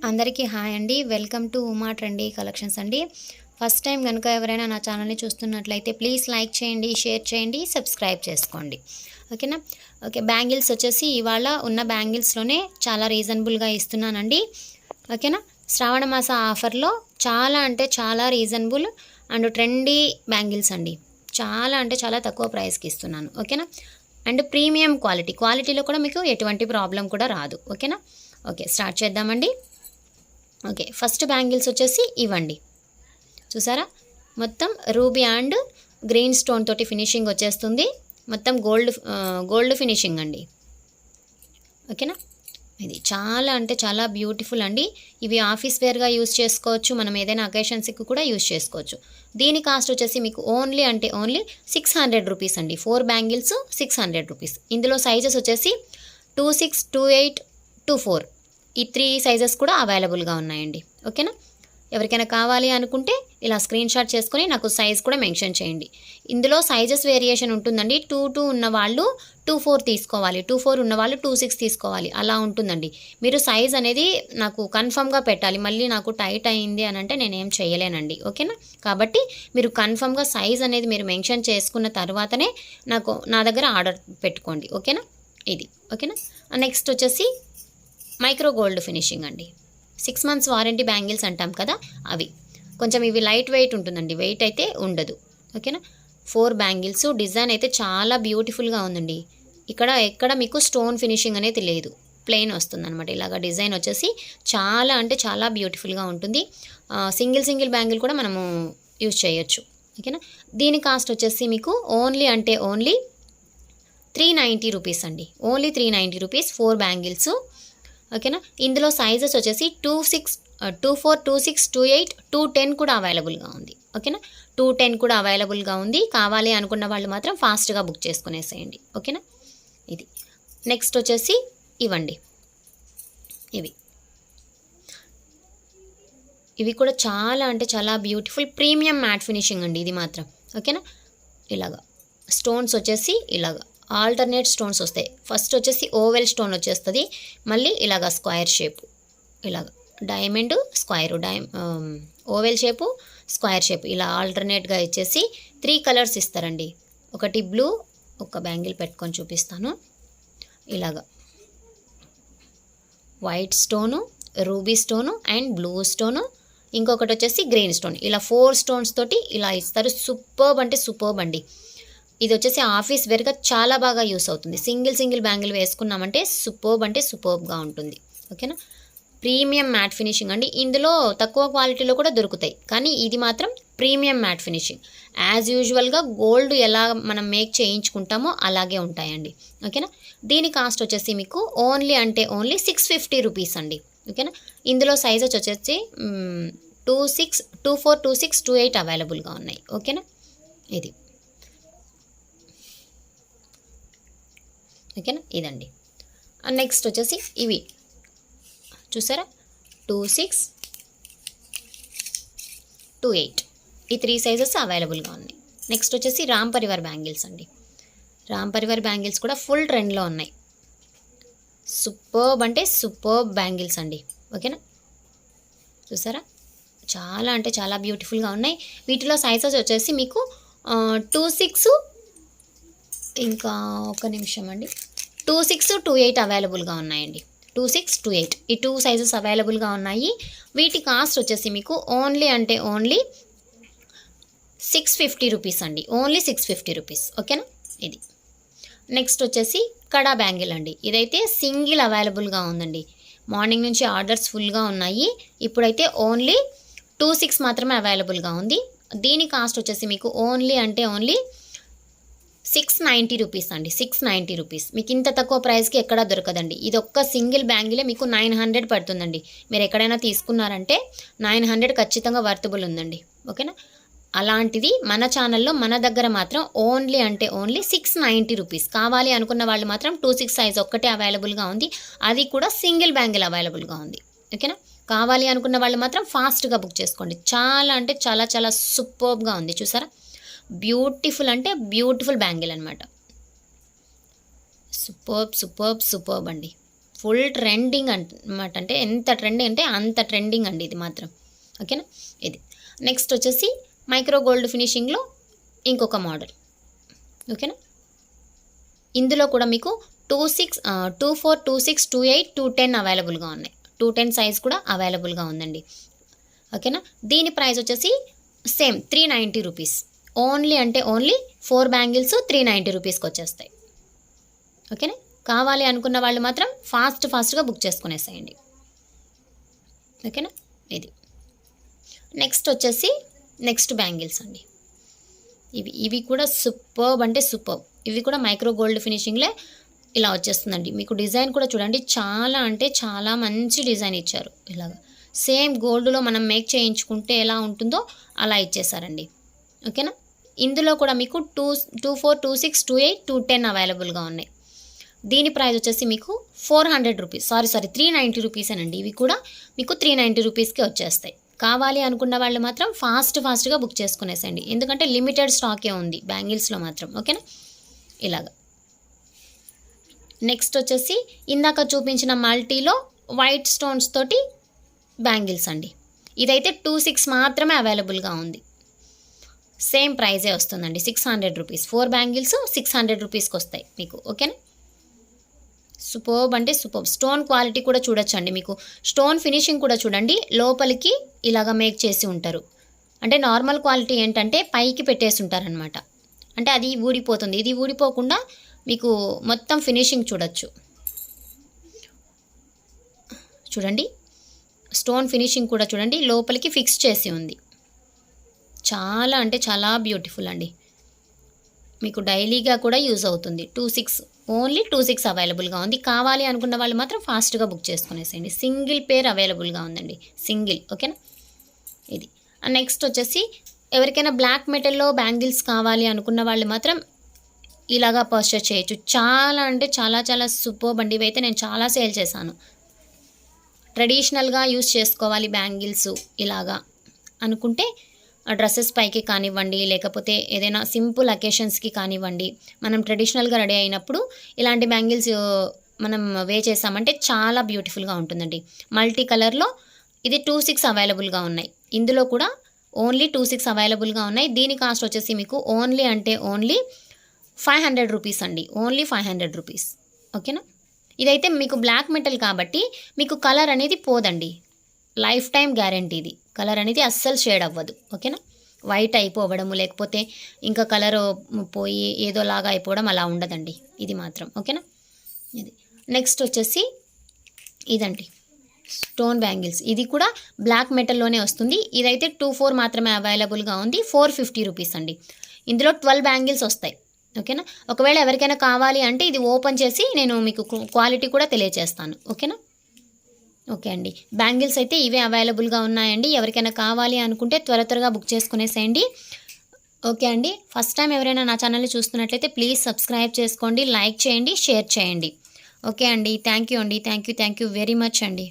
అందరికీ హాయ్ అండి. Welcome to Uma trendy collections అండి. ఫస్ట్ టైం కనుక ఎవరైనా నా ఛానల్ని చూస్తున్నట్లయితే ప్లీజ్ లైక్ చేయండి, షేర్ చేయండి, సబ్స్క్రైబ్ చేసుకోండి. ఓకేనా? ఓకే, బ్యాంగిల్స్ వచ్చేసి ఇవాళ ఉన్న బ్యాంగిల్స్లోనే చాలా రీజనబుల్గా ఇస్తున్నానండి. ఓకేనా? శ్రావణ మాస ఆఫర్లో చాలా అంటే చాలా రీజనబుల్ అండ్ ట్రెండీ బ్యాంగిల్స్ అండి. చాలా అంటే చాలా తక్కువ ప్రైస్కి ఇస్తున్నాను. ఓకేనా? అండ్ ప్రీమియం క్వాలిటీలో కూడా మీకు ఎటువంటి ప్రాబ్లం కూడా రాదు. ఓకేనా? ఓకే, స్టార్ట్ చేద్దామండి. ఓకే, ఫస్ట్ బ్యాంగిల్స్ వచ్చేసి ఇవ్వండి. చూసారా, మొత్తం రూబీ అండ్ గ్రీన్ స్టోన్ తోటి ఫినిషింగ్ వచ్చేస్తుంది. మొత్తం గోల్డ్ ఫినిషింగ్ అండి. ఓకేనా? ఇది చాలా అంటే చాలా బ్యూటిఫుల్ అండి. ఇవి ఆఫీస్ వేర్గా యూస్ చేసుకోవచ్చు, మనం ఏదైనా అకేషన్స్కి కూడా యూస్ చేసుకోవచ్చు. దీని కాస్ట్ వచ్చేసి మీకు ఓన్లీ 600 రూపీస్ అండి. 4 బ్యాంగిల్స్ 600 రూపీస్. ఇందులో సైజెస్ వచ్చేసి 26, 28, 24 ఈ 3 సైజెస్ కూడా అవైలబుల్గా ఉన్నాయండి. ఓకేనా? ఎవరికైనా కావాలి అనుకుంటే ఇలా స్క్రీన్ షాట్ చేసుకొని నాకు సైజ్ కూడా మెన్షన్ చేయండి. ఇందులో సైజెస్ వేరియేషన్ ఉంటుందండి. 22 ఉన్న వాళ్ళు 24 తీసుకోవాలి, 24 ఉన్న వాళ్ళు 26 తీసుకోవాలి, అలా ఉంటుందండి. మీరు సైజ్ అనేది నాకు కన్ఫర్మ్గా పెట్టాలి. మళ్ళీ నాకు టైట్ అయింది అని అంటే నేనేం చేయలేనండి. ఓకేనా? కాబట్టి మీరు కన్ఫర్మ్గా సైజ్ అనేది మీరు మెన్షన్ చేసుకున్న తర్వాతనే నా దగ్గర ఆర్డర్ పెట్టుకోండి. ఓకేనా? ఇది ఓకేనా. నెక్స్ట్ వచ్చేసి మైక్రో గోల్డ్ ఫినిషింగ్ అండి. 6 months వారంటీ బ్యాంగిల్స్ అంటాం కదా, అవి కొంచెం ఇవి లైట్ వెయిట్ ఉంటుందండి, వెయిట్ అయితే ఉండదు. ఓకేనా? 4 బ్యాంగిల్స్. డిజైన్ అయితే చాలా బ్యూటిఫుల్గా ఉందండి. ఎక్కడ మీకు స్టోన్ ఫినిషింగ్ అనేది లేదు, ప్లెయిన్ వస్తుంది అనమాట. ఇలాగ డిజైన్ వచ్చేసి చాలా అంటే చాలా బ్యూటిఫుల్గా ఉంటుంది. సింగిల్ బ్యాంగిల్ కూడా మనము యూజ్ చేయొచ్చు. ఓకేనా? దీని కాస్ట్ వచ్చేసి మీకు ఓన్లీ 390 రూపీస్ అండి. Only 390 rupees 4 bangles. ఓకేనా? ఇందులో సైజెస్ వచ్చేసి 26, 24, 26, 28, 210 కూడా అవైలబుల్గా ఉంది. ఓకేనా? 210 కూడా అవైలబుల్గా ఉంది. కావాలి అనుకున్న వాళ్ళు మాత్రం ఫాస్ట్గా బుక్ చేసుకునేసేయండి. ఓకేనా? ఇది నెక్స్ట్ వచ్చేసి ఇవ్వండి. ఇవి కూడా చాలా అంటే చాలా బ్యూటిఫుల్ ప్రీమియం మ్యాట్ ఫినిషింగ్ అండి ఇది మాత్రం. ఓకేనా? ఇలాగా స్టోన్స్ వచ్చేసి ఇలాగా ఆల్టర్నేట్ స్టోన్స్ వస్తాయి. ఫస్ట్ వచ్చేసి ఓవెల్ స్టోన్ వచ్చేస్తుంది, మళ్ళీ ఇలాగ స్క్వేర్ షేపు, ఇలాగ diamond square, oval shape, square shape, ఇలా ఆల్టర్నేట్గా ఇచ్చేసి 3 కలర్స్ ఇస్తారండి. ఒకటి బ్లూ, ఒక బ్యాంగిల్ పెట్టుకొని చూపిస్తాను. ఇలాగ white stone, ruby stone and blue stone, ఇంకొకటి వచ్చేసి గ్రీన్ స్టోన్. ఇలా 4 స్టోన్స్ తోటి ఇలా ఇస్తారు. సూపర్బ్ అంటే సూపర్బ్ అండి. ఇది వచ్చేసి ఆఫీస్ వేర్గా చాలా బాగా యూస్ అవుతుంది. సింగిల్ బ్యాంగిల్ వేసుకున్నామంటే సూపర్బ్ అంటే సూపర్బ్గా ఉంటుంది. ఓకేనా? ప్రీమియం మ్యాట్ ఫినిషింగ్ అండి. ఇందులో తక్కువ క్వాలిటీలో కూడా దొరుకుతాయి, కానీ ఇది మాత్రం ప్రీమియం మ్యాట్ ఫినిషింగ్. యాజ్ యూజువల్గా గోల్డ్ ఎలా మనం మేక్ చేయించుకుంటామో అలాగే ఉంటాయండి. ఓకేనా? దీని కాస్ట్ వచ్చేసి మీకు ఓన్లీ 650 రూపీస్ అండి. ఓకేనా? ఇందులో సైజెస్ వచ్చేసి 26, 24, 26, 28 అవైలబుల్గా ఉన్నాయి. ఓకేనా? ఇది ఓకేనా? ఇదండి. నెక్స్ట్ వచ్చేసి ఇవి చూసారా, 26, 28 ఈ 3 సైజెస్ అవైలబుల్గా ఉన్నాయి. నెక్స్ట్ వచ్చేసి రామ్ పరివార్ బ్యాంగిల్స్ అండి. రామ్ పరివార్ బ్యాంగిల్స్ కూడా ఫుల్ ట్రెండ్లో ఉన్నాయి. సూపర్బ్ అంటే సూపర్బ్ బ్యాంగిల్స్ అండి. ఓకేనా? చూసారా, చాలా అంటే చాలా బ్యూటిఫుల్గా ఉన్నాయి. వీటిలో సైజెస్ వచ్చేసి మీకు 26, ఇంకా ఒక నిమిషం అండి, 26, 28 అవైలబుల్గా ఉన్నాయండి. 26, 28 ఈ 2 సైజెస్ అవైలబుల్గా ఉన్నాయి. వీటి కాస్ట్ వచ్చేసి మీకు ఓన్లీ 650 రూపీస్ అండి. Only 650 rupees. ఓకేనా? ఇది నెక్స్ట్ వచ్చేసి కడా బ్యాంగిల్ అండి. ఇదైతే సింగిల్ అవైలబుల్గా ఉందండి. మార్నింగ్ నుంచి ఆర్డర్స్ ఫుల్గా ఉన్నాయి. ఇప్పుడైతే ఓన్లీ 26 మాత్రమే అవైలబుల్గా ఉంది. దీని కాస్ట్ వచ్చేసి మీకు ఓన్లీ 690 రూపీస్ అండి. 690 రూపీస్. మీకు ఇంత తక్కువ ప్రైస్కి ఎక్కడా దొరకదండి. ఇది ఒక్క సింగిల్ బ్యాంగిలే మీకు 900 పడుతుందండి. మీరు ఎక్కడైనా తీసుకున్నారంటే 900 ఖచ్చితంగా వర్తబుల్ ఉందండి. ఓకేనా? అలాంటిది మన ఛానల్లో మన దగ్గర మాత్రం ఓన్లీ 690 రూపీస్. కావాలి అనుకున్న వాళ్ళు మాత్రం 26 సైజ్ ఒక్కటే అవైలబుల్గా ఉంది, అది కూడా సింగిల్ బ్యాంగిల్ అవైలబుల్గా ఉంది. ఓకేనా? కావాలి అనుకున్న వాళ్ళు మాత్రం ఫాస్ట్గా బుక్ చేసుకోండి. చాలా అంటే చాలా చాలా సూపర్బ్గా ఉంది. చూసారా, బ్యూటిఫుల్ అంటే బ్యూటిఫుల్ బ్యాంగిల్ అనమాట. సూపర్బ్ అండి. ఫుల్ ట్రెండింగ్ అనమాట. అంటే ఎంత ట్రెండింగ్ అంటే అంత ట్రెండింగ్ అండి ఇది మాత్రం. ఓకేనా. ఇది నెక్స్ట్ వచ్చేసి మైక్రో గోల్డ్ ఫినిషింగ్లో ఇంకొక మోడల్. ఓకేనా. ఇందులో కూడా మీకు 24, 26, 28, 210 అవైలబుల్గా ఉన్నాయి. 210 సైజ్ కూడా అవైలబుల్గా ఉందండి. ఓకేనా. దీని ప్రైస్ వచ్చేసి సేమ్ 390 రూపీస్. ఓన్లీ అంటే ఓన్లీ 4 బ్యాంగిల్స్ 390 రూపీస్కి వచ్చేస్తాయి. ఓకేనా. కావాలి అనుకున్న వాళ్ళు మాత్రం ఫాస్ట్గా బుక్ చేసుకునేసేయండి. ఓకేనా. ఇది నెక్స్ట్ వచ్చేసి నెక్స్ట్ బ్యాంగిల్స్ అండి. ఇవి కూడా సూపర్బ్ అంటే సూపర్బ్. ఇవి కూడా మైక్రో గోల్డ్ ఫినిషింగ్లే ఇలా వచ్చేస్తుందండి. మీకు డిజైన్ కూడా చూడండి, చాలా అంటే చాలా మంచి డిజైన్ ఇచ్చారు. ఇలాగా సేమ్ గోల్డ్లో మనం మేక్ చేయించుకుంటే ఎలా ఉంటుందో అలా ఇచ్చేసారండి. ఓకేనా. ఇందులో కూడా మీకు 24, 26, 28, 210 అవైలబుల్గా ఉన్నాయి. దీని ప్రైస్ వచ్చేసి మీకు 400 రూపీస్, సారీ 390 రూపీసేనండి. ఇవి కూడా మీకు 390 రూపీస్కి వచ్చేస్తాయి. కావాలి అనుకున్న వాళ్ళు మాత్రం ఫాస్ట్గా బుక్ చేసుకునేసండి, ఎందుకంటే లిమిటెడ్ స్టాకే ఉంది బ్యాంగిల్స్లో మాత్రం. ఓకేనా. ఇలాగా నెక్స్ట్ వచ్చేసి ఇందాక చూపించిన మల్టీలో వైట్ స్టోన్స్ తోటి బ్యాంగిల్స్ అండి. ఇదైతే 26 మాత్రమే అవైలబుల్గా ఉంది. సేమ్ ప్రైజే వస్తుందండి, 600 రూపీస్. 4 బ్యాంగిల్స్ 600 రూపీస్కి వస్తాయి మీకు. ఓకేనా. సూపర్బ్ అంటే సూపర్బ్. స్టోన్ క్వాలిటీ కూడా చూడొచ్చండి. మీకు స్టోన్ ఫినిషింగ్ కూడా చూడండి, లోపలికి ఇలాగా మేక్ చేసి ఉంటారు. అంటే నార్మల్ క్వాలిటీ ఏంటంటే పైకి పెట్టేసి ఉంటారనమాట, అంటే అది ఊడిపోతుంది. ఇది ఊడిపోకుండా మీకు మొత్తం ఫినిషింగ్ చూడొచ్చు. చూడండి, స్టోన్ ఫినిషింగ్ కూడా చూడండి, లోపలికి ఫిక్స్ చేసి ఉంది. చాలా అంటే చాలా బ్యూటిఫుల్ అండి. మీకు డైలీగా కూడా యూజ్ అవుతుంది. 26, ఓన్లీ 26 అవైలబుల్గా ఉంది. కావాలి అనుకున్న వాళ్ళు మాత్రం ఫాస్ట్గా బుక్ చేసుకునేసేయండి. సింగిల్ పేర్ అవైలబుల్గా ఉందండి, సింగిల్. ఓకేనా. ఇది నెక్స్ట్ వచ్చేసి ఎవరికైనా బ్లాక్ మెటల్లో బ్యాంగిల్స్ కావాలి అనుకున్న వాళ్ళు మాత్రం ఇలాగా పర్చేస్ చేయొచ్చు. చాలా అంటే చాలా చాలా సూపర్బ్ అండి. ఇవైతే నేను చాలా సేల్ చేశాను. ట్రెడిషనల్గా యూస్ చేసుకోవాలి బ్యాంగిల్స్ ఇలాగా అనుకుంటే డ్రెస్సెస్ పైకి కానివ్వండి, లేకపోతే ఏదైనా సింపుల్ అకేషన్స్కి కానివ్వండి, మనం ట్రెడిషనల్గా రెడీ అయినప్పుడు ఇలాంటి బ్యాంగిల్స్ మనం వే చేసామంటే చాలా బ్యూటిఫుల్గా ఉంటుందండి. మల్టీ కలర్లో ఇది 26 అవైలబుల్గా ఉన్నాయి. ఇందులో కూడా ఓన్లీ 26 అవైలబుల్గా ఉన్నాయి. దీని కాస్ట్ వచ్చేసి మీకు ఓన్లీ అంటే ఓన్లీ 500 రూపీస్ అండి, ఓన్లీ 500 రూపీస్. ఓకేనా. ఇదైతే మీకు బ్లాక్ మెటల్ కాబట్టి మీకు కలర్ అనేది పోదండి, లైఫ్ టైం గ్యారంటీ. ఇది కలర్ అనేది అస్సలు షేడ్ అవ్వదు. ఓకేనా. వైట్ అయిపోవడము లేకపోతే ఇంకా కలర్ పోయి ఏదోలాగా అయిపోవడం అలా ఉండదండి ఇది మాత్రం. ఓకేనా. ఇది నెక్స్ట్ వచ్చేసి ఇదండి స్టోన్ బ్యాంగిల్స్. ఇది కూడా బ్లాక్ మెటల్లోనే వస్తుంది. ఇదైతే 24 మాత్రమే అవైలబుల్గా ఉంది. 450 రూపీస్ అండి. ఇందులో 12 బ్యాంగిల్స్ వస్తాయి. ఓకేనా. ఒకవేళ ఎవరికైనా కావాలి అంటే ఇది ఓపెన్ చేసి నేను మీకు క్వాలిటీ కూడా తెలియజేస్తాను. ఓకేనా. ఓకే అండి, బ్యాంగిల్స్ అయితే ఇవే అవైలబుల్గా ఉన్నాయండి. ఎవరికైనా కావాలి అనుకుంటే త్వరగా బుక్ చేసుకునేసేయండి. ఓకే అండి. ఫస్ట్ టైం ఎవరైనా నా ఛానల్ని చూస్తున్నట్లయితే ప్లీజ్ సబ్స్క్రైబ్ చేసుకోండి, లైక్ చేయండి, షేర్ చేయండి. ఓకే అండి, థ్యాంక్ యూ అండి, థ్యాంక్ యూ వెరీ మచ్ అండి.